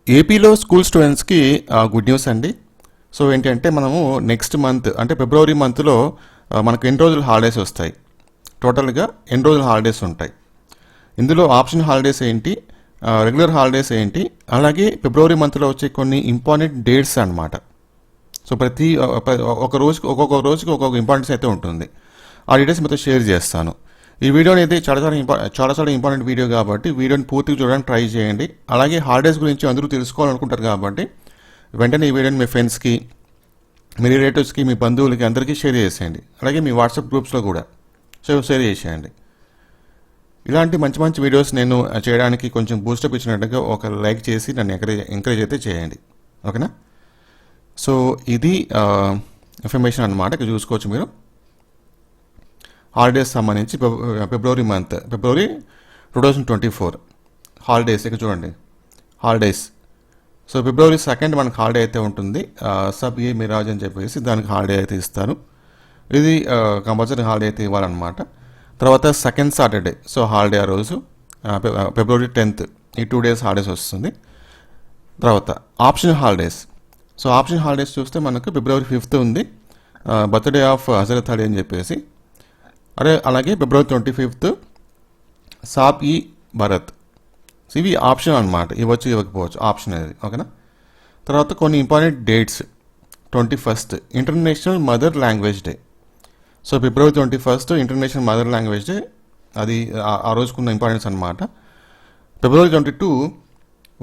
ఏపీలో స్కూల్ స్టూడెంట్స్కి good news అండి. సో ఏంటంటే మనము నెక్స్ట్ మంత్ అంటే ఫిబ్రవరి మంత్లో మనకు ఎన్ని రోజులు హాలిడేస్ వస్తాయి, టోటల్గా ఎన్ని రోజులు హాలిడేస్ ఉంటాయి, ఇందులో ఆప్షన్ హాలిడేస్ ఏంటి, రెగ్యులర్ హాలిడేస్ ఏంటి, అలాగే ఫిబ్రవరి మంత్లో వచ్చే కొన్ని ఇంపార్టెంట్ డేట్స్ అన్నమాట. సో ఒక్కొక్క రోజుకి ఒక్కొక్క ఇంపార్టెన్స్ అయితే ఉంటుంది. ఆ డీటెయిల్స్ మీతో షేర్ చేస్తాను. ఈ వీడియో అనేది చాలా ఇంపార్టెంట్ వీడియో కాబట్టి వీడియోని పూర్తిగా చూడడానికి ట్రై చేయండి. అలాగే హాలిడేస్ గురించి అందరూ తెలుసుకోవాలనుకుంటారు కాబట్టి వెంటనే ఈ వీడియోని మీ ఫ్రెండ్స్కి, మీ రిలేటివ్స్కి, మీ బంధువులకి అందరికీ షేర్ చేసేయండి. అలాగే మీ వాట్సాప్ గ్రూప్స్లో కూడా షేర్ చేసేయండి. ఇలాంటి మంచి మంచి వీడియోస్ నేను చేయడానికి కొంచెం బూస్టప్ ఇచ్చినట్టుగా ఒక లైక్ చేసి నన్ను ఎంకరేజ్ అయితే చేయండి. ఓకేనా? సో ఇది ఇన్ఫర్మేషన్ అన్నమాట. ఇక్కడ చూసుకోవచ్చు మీరు హాలిడేస్ సంబంధించి ఫిబ్రవరి 2024 హాలిడేస్. ఇక్కడ చూడండి హాలిడేస్. సో ఫిబ్రవరి 2 మనకు హాలిడే అయితే ఉంటుంది. సబ్ ఏ మిరాజ్ అని చెప్పేసి దానికి హాలిడే అయితే ఇస్తారు. ఇది కంపల్సరీ హాలిడే అయితే ఇవ్వాలన్నమాట. తర్వాత సెకండ్ సాటర్డే, సో హాలిడే ఆ రోజు ఫిబ్రవరి 10th, ఈ 2 days హాలిడేస్ వస్తుంది. తర్వాత option holidays. So option holidays చూస్తే మనకు ఫిబ్రవరి 5th ఉంది, బర్త్డే ఆఫ్ హజరత్ అలీ అని చెప్పేసి. అలాగే ఫిబ్రవరి 25th సాబ్ ఈ భరత్. ఇవి ఆప్షన్ అనమాట, ఇవ్వచ్చు ఇవ్వకపోవచ్చు, ఆప్షన్ అనేది. ఓకేనా? తర్వాత కొన్ని important dates. 21st international mother language day. So February 21st international mother language day, అది ఆ రోజుకున్న ఇంపార్టెన్స్ అనమాట. ఫిబ్రవరి 22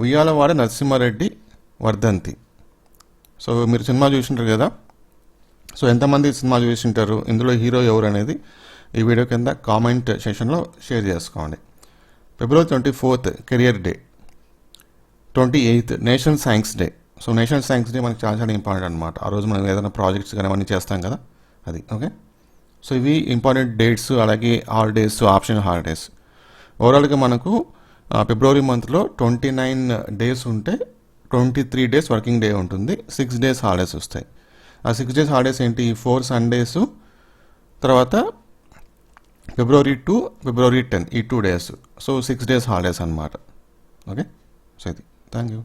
ఉయ్యాలవాడ నరసింహారెడ్డి వర్ధంతి. సో మీరు సినిమా చూసింటారు కదా. సో ఎంతమంది సినిమా చూసింటారు, ఇందులో హీరో ఎవరు అనేది ఈ వీడియో కింద కామెంట్ సెక్షన్లో షేర్ చేసుకోండి. ఫిబ్రవరి 24th career day. 28th national science day. So national science day మనకి చాలా ఇంపార్టెంట్ అనమాట. ఆ రోజు మనం ఏదైనా ప్రాజెక్ట్స్ కానీ అవన్నీ చేస్తాం కదా, అది. ఓకే? సో ఇవి ఇంపార్టెంట్ డేట్స్. అలాగే హాలిడేస్, ఆప్షన్ హాలిడేస్. ఓవరాల్గా మనకు ఫిబ్రవరి మంత్లో 29 days ఉంటే 23 days వర్కింగ్ డే ఉంటుంది, 6 days హాలిడేస్ వస్తాయి. ఆ 6 days హాలిడేస్ ఏంటి? 4 Sundays, తర్వాత ఫిబ్రవరి 2, ఫిబ్రవరి 10, ఈ 2 days. సో 6 days హాలిడేస్ అనమాట. ఓకే? సో ఇది. Thank you.